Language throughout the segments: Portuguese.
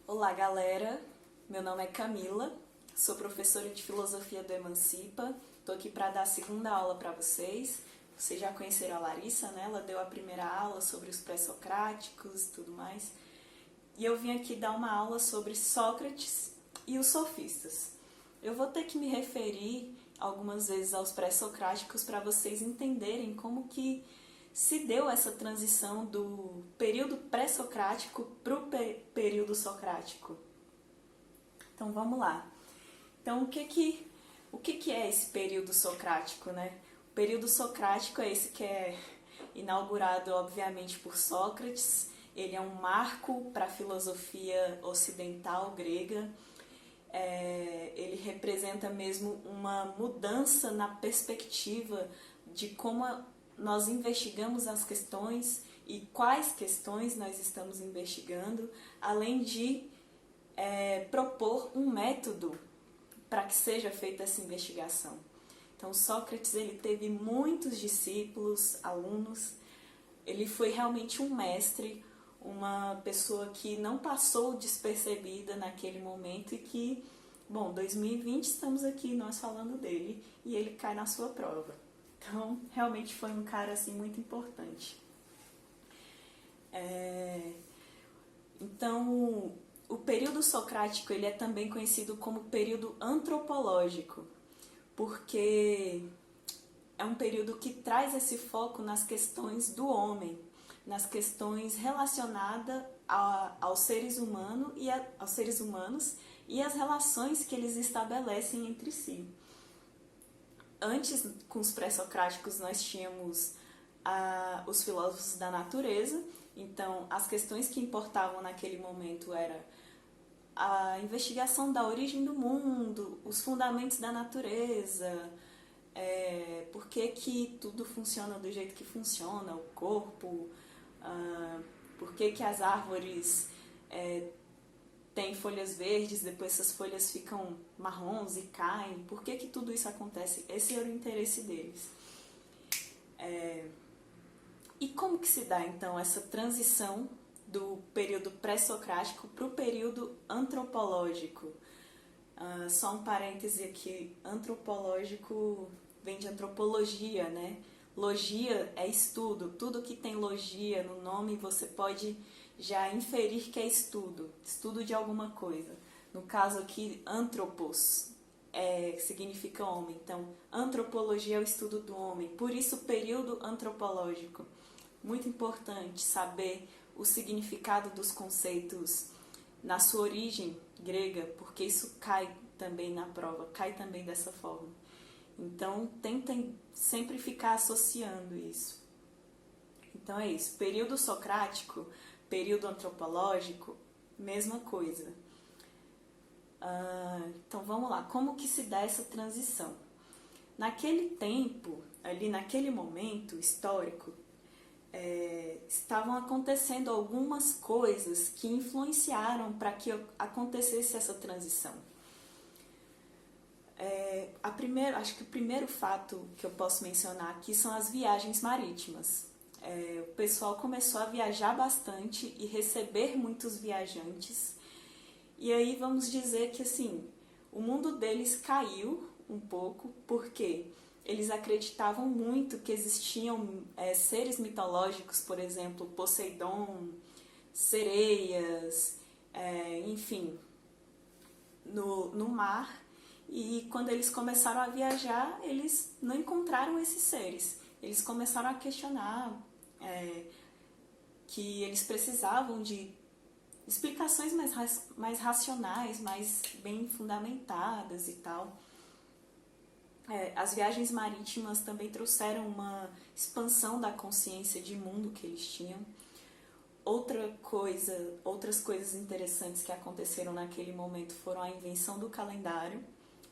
Olá, galera! Meu nome é Camila, sou professora de Filosofia do Emancipa. Estou aqui para dar a segunda aula para vocês. Vocês já conheceram a Larissa, né? Ela deu a primeira aula sobre os pré-socráticos e tudo mais. E eu vim aqui dar uma aula sobre Sócrates e os sofistas. Eu vou ter que me referir algumas vezes aos pré-socráticos para vocês entenderem como que se deu essa transição do período pré-socrático para o período socrático. Então vamos lá. Então o que é esse período socrático, né? O período socrático é esse que é inaugurado obviamente por Sócrates. Ele é um marco para a filosofia ocidental grega. Ele representa mesmo uma mudança na perspectiva de como nós investigamos as questões e quais questões nós estamos investigando, além de propor um método para que seja feita essa investigação. Então Sócrates ele teve muitos discípulos, alunos, ele foi realmente um mestre, uma pessoa que não passou despercebida naquele momento e que, bom, 2020 estamos aqui nós falando dele e ele cai na sua prova. Então, realmente foi um cara assim muito importante. Então, o período socrático ele é também conhecido como período antropológico, porque é um período que traz esse foco nas questões do homem, nas questões relacionadas aos seres humanos e às relações que eles estabelecem entre si. Antes, com os pré-socráticos, nós tínhamos os filósofos da natureza. Então, as questões que importavam naquele momento era a investigação da origem do mundo, os fundamentos da natureza, por que tudo funciona do jeito que funciona, o corpo, por que as árvores tem folhas verdes, depois essas folhas ficam marrons e caem. Por que tudo isso acontece? Esse era o interesse deles. E como que se dá, então, essa transição do período pré-socrático para o período antropológico? Só um parêntese aqui, antropológico vem de antropologia, né? Logia é estudo, tudo que tem logia no nome você pode já inferir que é estudo de alguma coisa. No caso aqui, antropos significa homem, então antropologia é o estudo do homem, por isso período antropológico. Muito importante saber o significado dos conceitos na sua origem grega, porque isso cai também na prova, cai também dessa forma. Então, tentem sempre ficar associando isso. Então é isso, período socrático, período antropológico, mesma coisa. Então vamos lá, como que se dá essa transição? Naquele tempo, ali naquele momento histórico, estavam acontecendo algumas coisas que influenciaram para que acontecesse essa transição. Acho que o primeiro fato que eu posso mencionar aqui são as viagens marítimas. O pessoal começou a viajar bastante e receber muitos viajantes. E aí vamos dizer que assim, o mundo deles caiu um pouco, porque eles acreditavam muito que existiam seres mitológicos, por exemplo, Poseidon, sereias, enfim, no mar. E quando eles começaram a viajar, eles não encontraram esses seres. Eles começaram a questionar que eles precisavam de explicações mais racionais, mais bem fundamentadas e tal. As viagens marítimas também trouxeram uma expansão da consciência de mundo que eles tinham. Outras coisas interessantes que aconteceram naquele momento foram a invenção do calendário,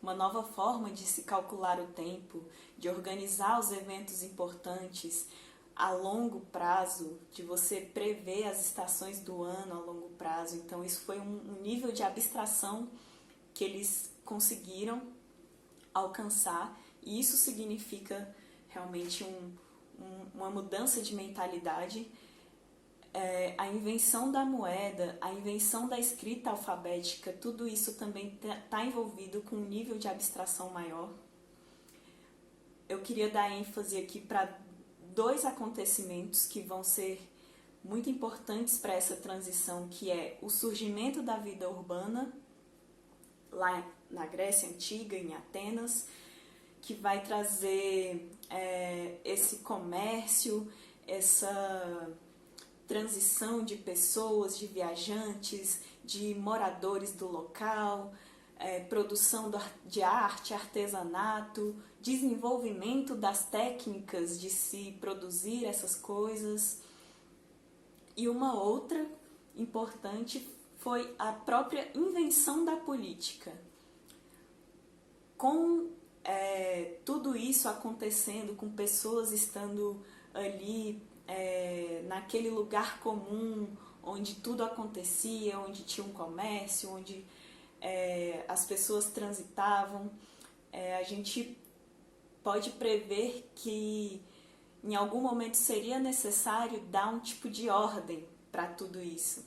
uma nova forma de se calcular o tempo, de organizar os eventos importantes a longo prazo, de você prever as estações do ano a longo prazo. Então isso foi um nível de abstração que eles conseguiram alcançar, e isso significa realmente uma mudança de mentalidade. A invenção da moeda, a invenção da escrita alfabética, tudo isso também está envolvido com um nível de abstração maior. Eu queria dar ênfase aqui para 2 acontecimentos que vão ser muito importantes para essa transição, que é o surgimento da vida urbana, lá na Grécia Antiga, em Atenas, que vai trazer esse comércio, essa transição de pessoas, de viajantes, de moradores do local, produção de arte, artesanato, desenvolvimento das técnicas de se produzir essas coisas. E uma outra importante foi a própria invenção da política. Com tudo isso acontecendo, com pessoas estando ali naquele lugar comum, onde tudo acontecia, onde tinha um comércio, onde as pessoas transitavam, a gente pode prever que em algum momento seria necessário dar um tipo de ordem para tudo isso.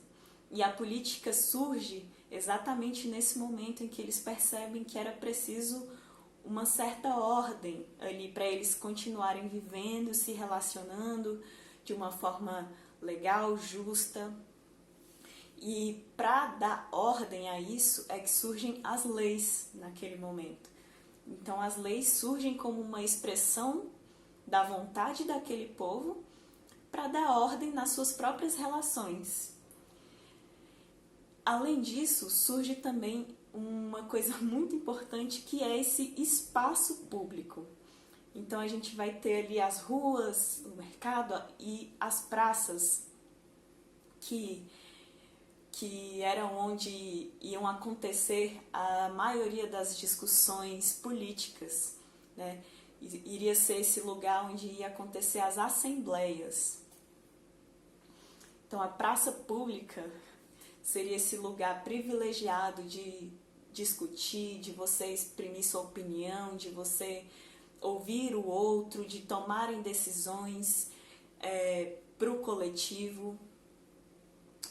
E a política surge exatamente nesse momento em que eles percebem que era preciso uma certa ordem ali para eles continuarem vivendo, se relacionando de uma forma legal, justa. E para dar ordem a isso é que surgem as leis naquele momento. Então as leis surgem como uma expressão da vontade daquele povo para dar ordem nas suas próprias relações. Além disso, surge também uma coisa muito importante, que é esse espaço público. Então a gente vai ter ali as ruas, o mercado e as praças que eram onde iam acontecer a maioria das discussões políticas, né? Iria ser esse lugar onde ia acontecer as assembleias. Então a praça pública seria esse lugar privilegiado de discutir, de você exprimir sua opinião, de você ouvir o outro, de tomarem decisões para o coletivo.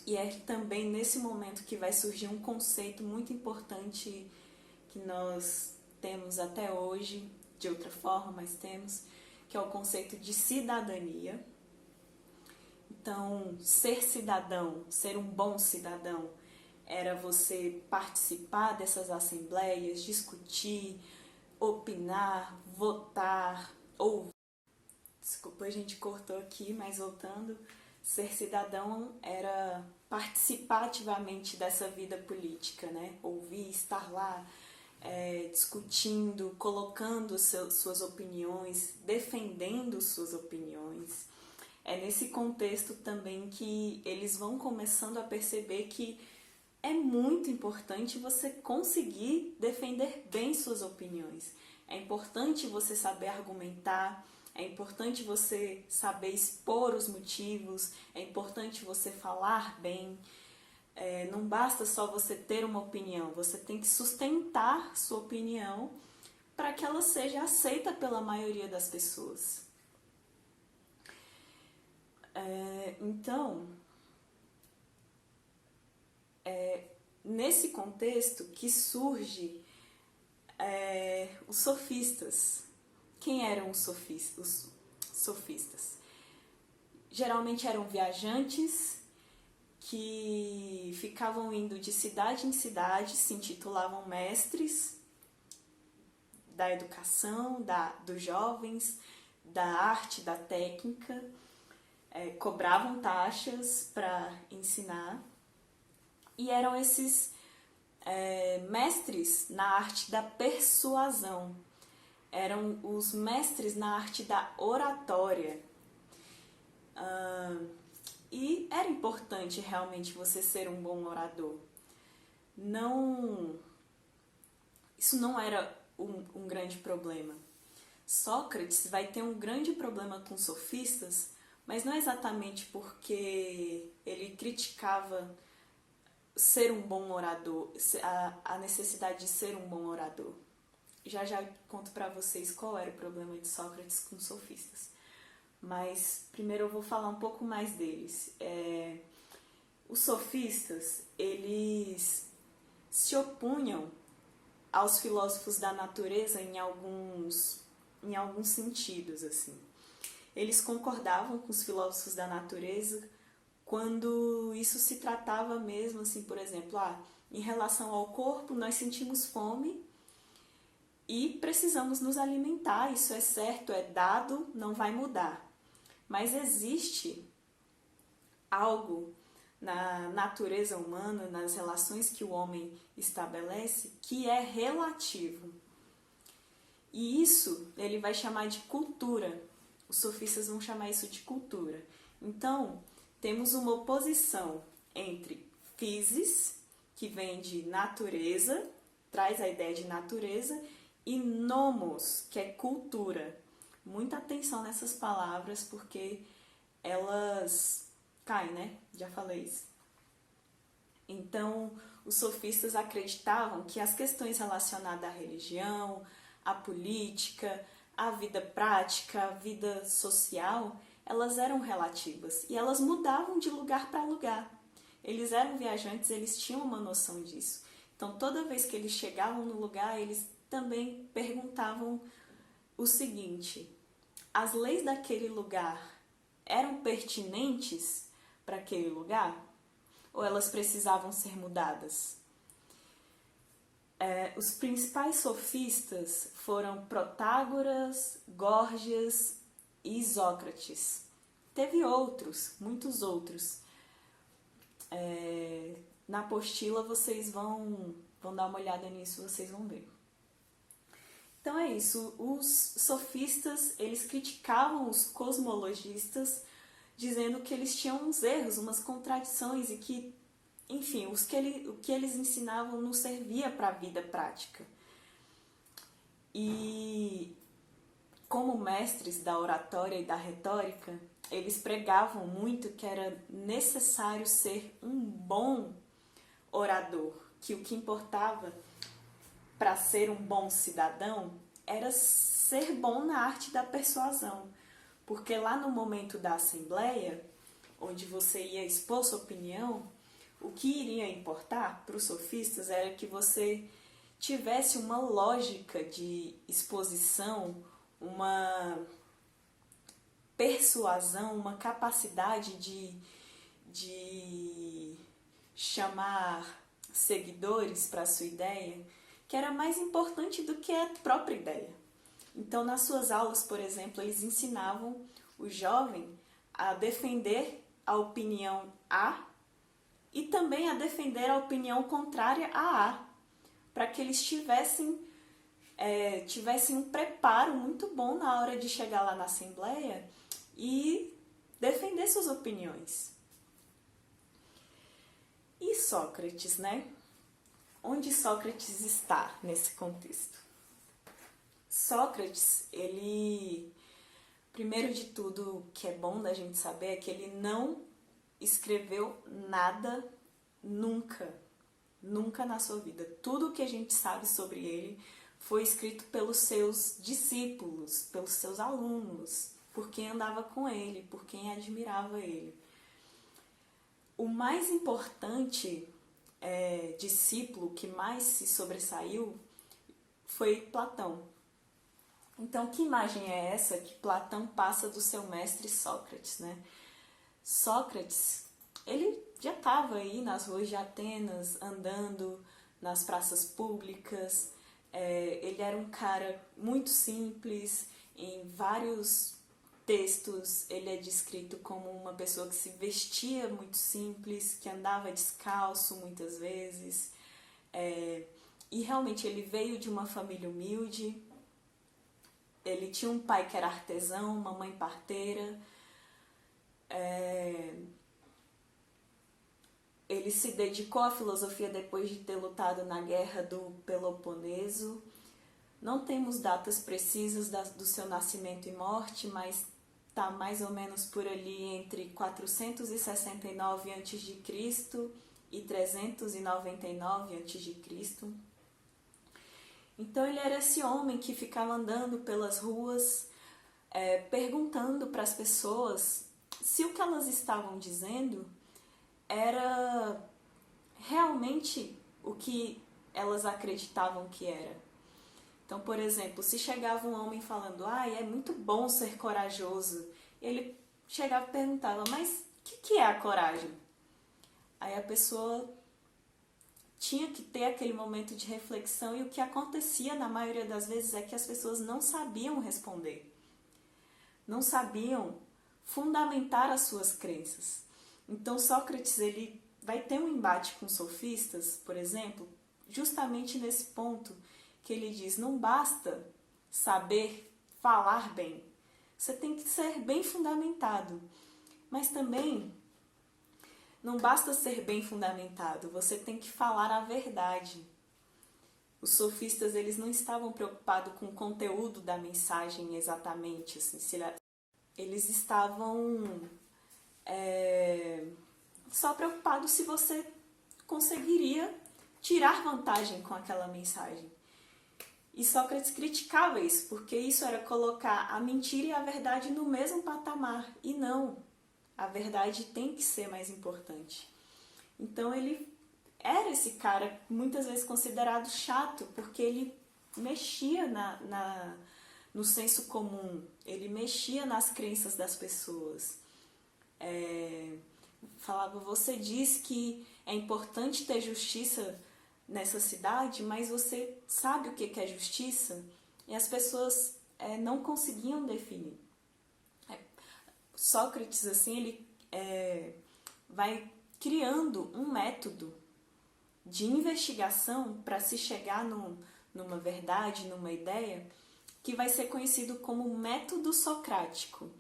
E é também nesse momento que vai surgir um conceito muito importante que nós temos até hoje, de outra forma, mas temos, que é o conceito de cidadania. Então, ser cidadão, ser um bom cidadão, era você participar dessas assembleias, discutir, opinar, votar, ouvir. Desculpa, a gente cortou aqui, mas voltando, ser cidadão era participar ativamente dessa vida política, né? Ouvir, estar lá, discutindo, colocando suas opiniões, defendendo suas opiniões. É nesse contexto também que eles vão começando a perceber que é muito importante você conseguir defender bem suas opiniões. É importante você saber argumentar, é importante você saber expor os motivos, é importante você falar bem. Não basta só você ter uma opinião, você tem que sustentar sua opinião para que ela seja aceita pela maioria das pessoas. Então, nesse contexto que surge os sofistas. Quem eram os sofistas? Geralmente eram viajantes que ficavam indo de cidade em cidade, se intitulavam mestres da educação, dos jovens, da arte, da técnica, cobravam taxas para ensinar, e eram esses mestres na arte da persuasão, eram os mestres na arte da oratória. E era importante realmente você ser um bom orador. Isso não era um grande problema. Sócrates vai ter um grande problema com sofistas, mas não exatamente porque ele criticava ser um bom orador, a necessidade de ser um bom orador. Já conto para vocês qual era o problema de Sócrates com sofistas. mas primeiro eu vou falar um pouco mais deles. Os sofistas, eles se opunham aos filósofos da natureza em alguns sentidos, assim. Eles concordavam com os filósofos da natureza quando isso se tratava mesmo, assim, por exemplo, em relação ao corpo, nós sentimos fome e precisamos nos alimentar, isso é certo, é dado, não vai mudar. Mas existe algo na natureza humana, nas relações que o homem estabelece, que é relativo. E isso ele vai chamar de cultura. Os sofistas vão chamar isso de cultura. Então, temos uma oposição entre physis, que vem de natureza, traz a ideia de natureza, e nomos, que é cultura. Muita atenção nessas palavras, porque elas caem, né? Já falei isso. Então, os sofistas acreditavam que as questões relacionadas à religião, à política, à vida prática, à vida social, elas eram relativas e elas mudavam de lugar para lugar. Eles eram viajantes, eles tinham uma noção disso. Então, toda vez que eles chegavam no lugar, eles também perguntavam o seguinte: as leis daquele lugar eram pertinentes para aquele lugar? Ou elas precisavam ser mudadas? Os principais sofistas foram Protágoras, Górgias e Isócrates. Teve outros, muitos outros. Na apostila vocês vão dar uma olhada nisso, vocês vão ver. Então é isso, os sofistas, eles criticavam os cosmologistas, dizendo que eles tinham uns erros, umas contradições e que, enfim, o que eles ensinavam não servia para a vida prática. E como mestres da oratória e da retórica, eles pregavam muito que era necessário ser um bom orador, que o que importava para ser um bom cidadão era ser bom na arte da persuasão. Porque lá no momento da assembleia, onde você ia expor sua opinião, o que iria importar para os sofistas era que você tivesse uma lógica de exposição, uma persuasão, uma capacidade de chamar seguidores para a sua ideia, que era mais importante do que a própria ideia. Então, nas suas aulas, por exemplo, eles ensinavam o jovem a defender a opinião A e também a defender a opinião contrária a A, para que eles tivessem um preparo muito bom na hora de chegar lá na assembleia e defender suas opiniões. E Sócrates, né? Onde Sócrates está nesse contexto? Sócrates, ele, primeiro de tudo, o que é bom da gente saber é que ele não escreveu nada nunca na sua vida. Tudo o que a gente sabe sobre ele foi escrito pelos seus discípulos, pelos seus alunos, por quem andava com ele, por quem admirava ele. O mais importante discípulo que mais se sobressaiu foi Platão. Então, que imagem é essa que Platão passa do seu mestre Sócrates, né? Sócrates, ele já estava aí nas ruas de Atenas, andando nas praças públicas. Ele era um cara muito simples. Em vários textos ele é descrito como uma pessoa que se vestia muito simples, que andava descalço muitas vezes. E realmente ele veio de uma família humilde. Ele tinha um pai que era artesão, uma mãe parteira. Ele se dedicou à filosofia depois de ter lutado na guerra do Peloponeso. Não temos datas precisas do seu nascimento e morte, mas está mais ou menos por ali entre 469 a.C. e 399 a.C. Então ele era esse homem que ficava andando pelas ruas, perguntando para as pessoas se o que elas estavam dizendo era realmente o que elas acreditavam que era. Então, por exemplo, se chegava um homem falando, é muito bom ser corajoso, ele chegava e perguntava, mas o que é a coragem? Aí a pessoa tinha que ter aquele momento de reflexão, e o que acontecia na maioria das vezes é que as pessoas não sabiam responder, não sabiam fundamentar as suas crenças. Então Sócrates ele vai ter um embate com sofistas, por exemplo, justamente nesse ponto que ele diz, não basta saber falar bem, você tem que ser bem fundamentado, mas também não basta ser bem fundamentado, você tem que falar a verdade. Os sofistas eles não estavam preocupados com o conteúdo da mensagem exatamente, assim, eles estavam só preocupados se você conseguiria tirar vantagem com aquela mensagem. E Sócrates criticava isso, porque isso era colocar a mentira e a verdade no mesmo patamar. E não, a verdade tem que ser mais importante. Então ele era esse cara muitas vezes considerado chato, porque ele mexia no senso comum, ele mexia nas crenças das pessoas. Falava, você diz que é importante ter justiça nessa cidade, mas você sabe o que é justiça? E as pessoas não conseguiam definir. Sócrates, assim, ele vai criando um método de investigação para se chegar numa verdade, numa ideia, que vai ser conhecido como método socrático.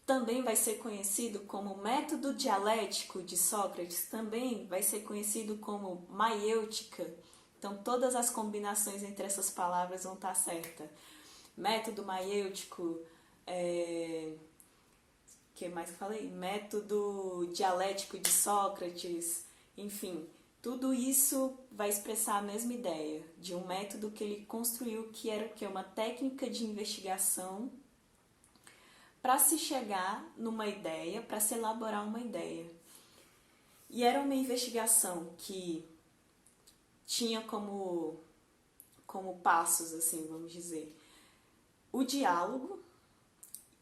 Também vai ser conhecido como método dialético de Sócrates, também vai ser conhecido como maiêutica. Então, todas as combinações entre essas palavras vão estar certas. Método maiêutico, que mais que eu falei? Método dialético de Sócrates, enfim, tudo isso vai expressar a mesma ideia de um método que ele construiu, que era o quê? Uma técnica de investigação para se chegar numa ideia, para se elaborar uma ideia. E era uma investigação que tinha como passos, assim, vamos dizer, o diálogo,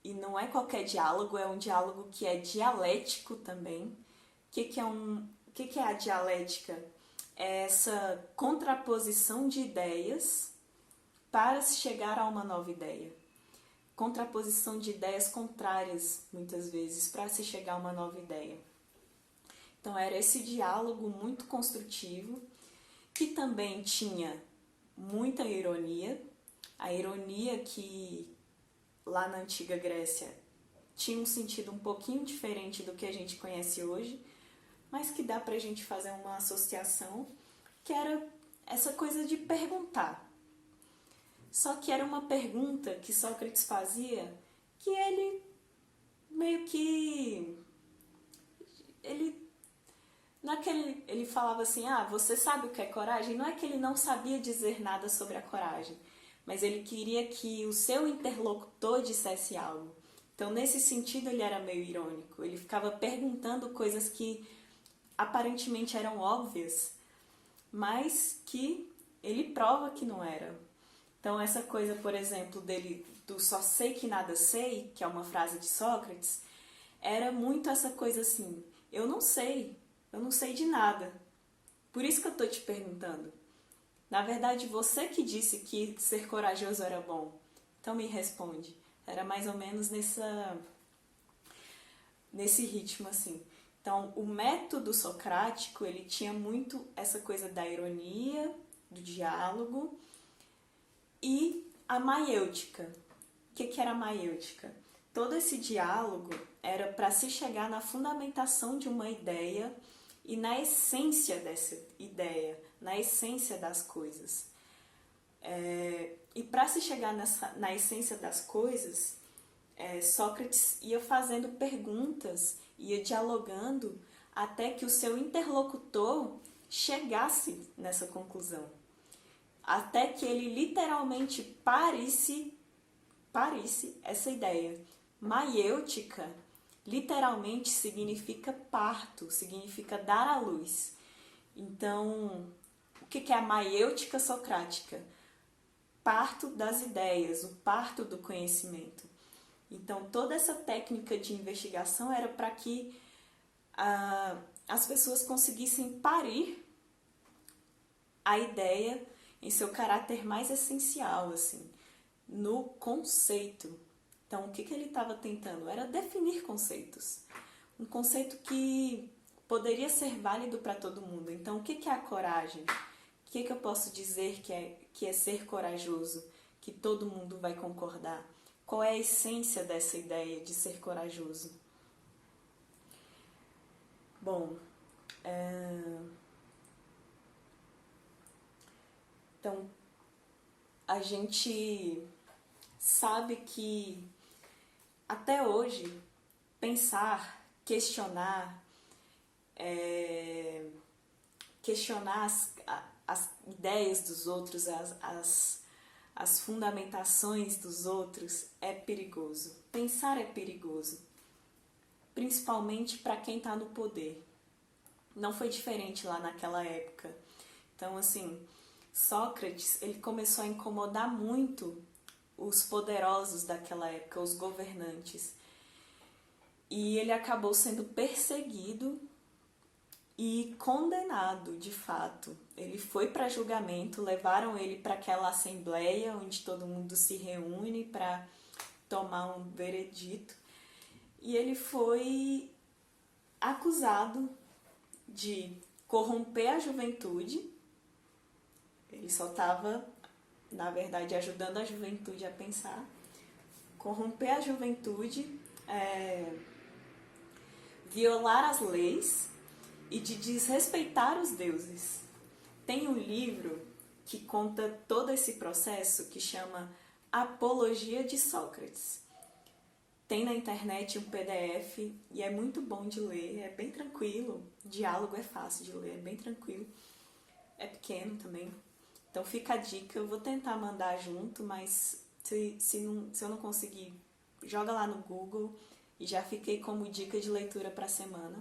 e não é qualquer diálogo, é um diálogo que é dialético também. O que é a dialética? É essa contraposição de ideias para se chegar a uma nova ideia. Contraposição de ideias contrárias, muitas vezes, para se chegar a uma nova ideia. Então, era esse diálogo muito construtivo, que também tinha muita ironia. A ironia que, lá na antiga Grécia, tinha um sentido um pouquinho diferente do que a gente conhece hoje, mas que dá pra gente fazer uma associação, que era essa coisa de perguntar. Só que era uma pergunta que Sócrates fazia que ele meio que... Ele falava assim, você sabe o que é coragem? Não é que ele não sabia dizer nada sobre a coragem, mas ele queria que o seu interlocutor dissesse algo. Então, nesse sentido, ele era meio irônico. Ele ficava perguntando coisas que aparentemente eram óbvias, mas que ele prova que não eram. Então, essa coisa, por exemplo, do só sei que nada sei, que é uma frase de Sócrates, era muito essa coisa assim, eu não sei de nada. Por isso que eu tô te perguntando. Na verdade, você que disse que ser corajoso era bom. Então me responde. Era mais ou menos nesse ritmo assim. Então, o método socrático, ele tinha muito essa coisa da ironia, do diálogo, e a maiêutica. O que era a maiêutica? Todo esse diálogo era para se chegar na fundamentação de uma ideia e na essência dessa ideia, na essência das coisas. E para se chegar na essência das coisas, Sócrates ia fazendo perguntas, ia dialogando até que o seu interlocutor chegasse nessa conclusão. Até que ele literalmente parisse parisse essa ideia. Maiêutica literalmente significa parto, significa dar à luz. Então, o que é a maiêutica socrática? Parto das ideias, o parto do conhecimento. Então, toda essa técnica de investigação era para que as pessoas conseguissem parir a ideia em seu caráter mais essencial, assim, no conceito. Então, o que ele estava tentando? Era definir conceitos. Um conceito que poderia ser válido para todo mundo. Então, o que é a coragem? O que eu posso dizer que é ser corajoso? Que todo mundo vai concordar? Qual é a essência dessa ideia de ser corajoso? Bom, então, a gente sabe que até hoje pensar, questionar as ideias dos outros, as fundamentações dos outros é perigoso. Pensar é perigoso, principalmente para quem está no poder. Não foi diferente lá naquela época. Então, assim, Sócrates, ele começou a incomodar muito os poderosos daquela época, os governantes. E ele acabou sendo perseguido e condenado, de fato. Ele foi para julgamento, levaram ele para aquela assembleia onde todo mundo se reúne para tomar um veredito. E ele foi acusado de corromper a juventude. Ele só estava, na verdade, ajudando a juventude a pensar. Corromper a juventude, violar as leis e de desrespeitar os deuses. Tem um livro que conta todo esse processo que chama Apologia de Sócrates. Tem na internet um PDF e é muito bom de ler, é bem tranquilo, o diálogo é fácil de ler, é bem tranquilo, é pequeno também. Então fica a dica, eu vou tentar mandar junto, mas se eu não conseguir, joga lá no Google e já fiquei como dica de leitura para a semana.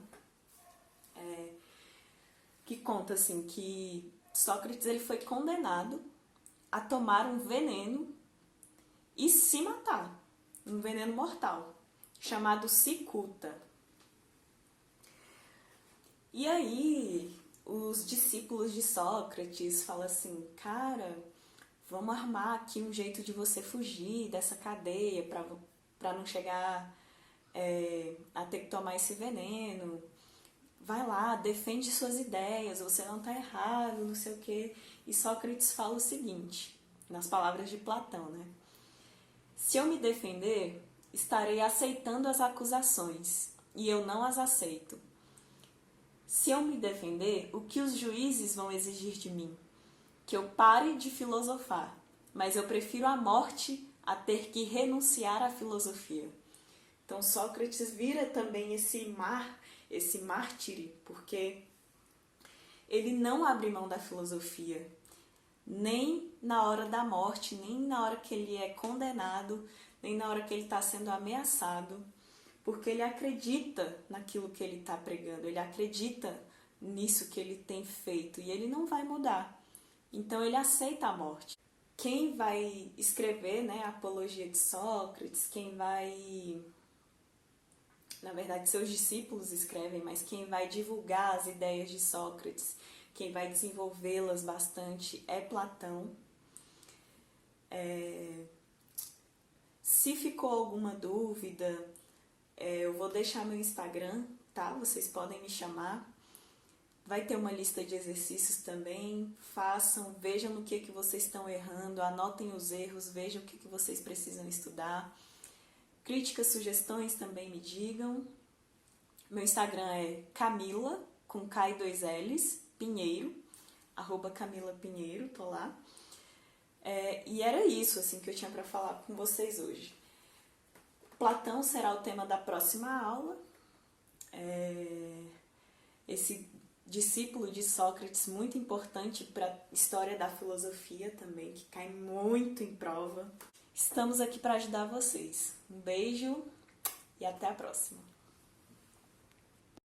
Que conta assim que Sócrates ele foi condenado a tomar um veneno e se matar, um veneno mortal, chamado cicuta. E aí os discípulos de Sócrates falam assim, cara, vamos armar aqui um jeito de você fugir dessa cadeia para não chegar a ter que tomar esse veneno. Vai lá, defende suas ideias, você não está errado, não sei o quê. E Sócrates fala o seguinte, nas palavras de Platão, né? Se eu me defender, estarei aceitando as acusações, e eu não as aceito. Se eu me defender, o que os juízes vão exigir de mim? Que eu pare de filosofar, mas eu prefiro a morte a ter que renunciar à filosofia. Então Sócrates vira também esse mártir, porque ele não abre mão da filosofia, nem na hora da morte, nem na hora que ele é condenado, nem na hora que ele está sendo ameaçado, porque ele acredita naquilo que ele está pregando, ele acredita nisso que ele tem feito e ele não vai mudar. Então ele aceita a morte. Quem vai escrever, né, a Apologia de Sócrates, quem vai... Na verdade, seus discípulos escrevem, mas quem vai divulgar as ideias de Sócrates, quem vai desenvolvê-las bastante é Platão. Se ficou alguma dúvida, eu vou deixar meu Instagram, tá? Vocês podem me chamar. Vai ter uma lista de exercícios também. Façam, vejam no que vocês estão errando, anotem os erros, vejam o que vocês precisam estudar. Críticas, sugestões também me digam. Meu Instagram é Camila, com K e 2 L's, Pinheiro, @Camila Pinheiro, tô lá. E era isso assim, que eu tinha para falar com vocês hoje. Platão será o tema da próxima aula. Esse discípulo de Sócrates, muito importante para a história da filosofia também, que cai muito em prova. Estamos aqui para ajudar vocês. Um beijo e até a próxima!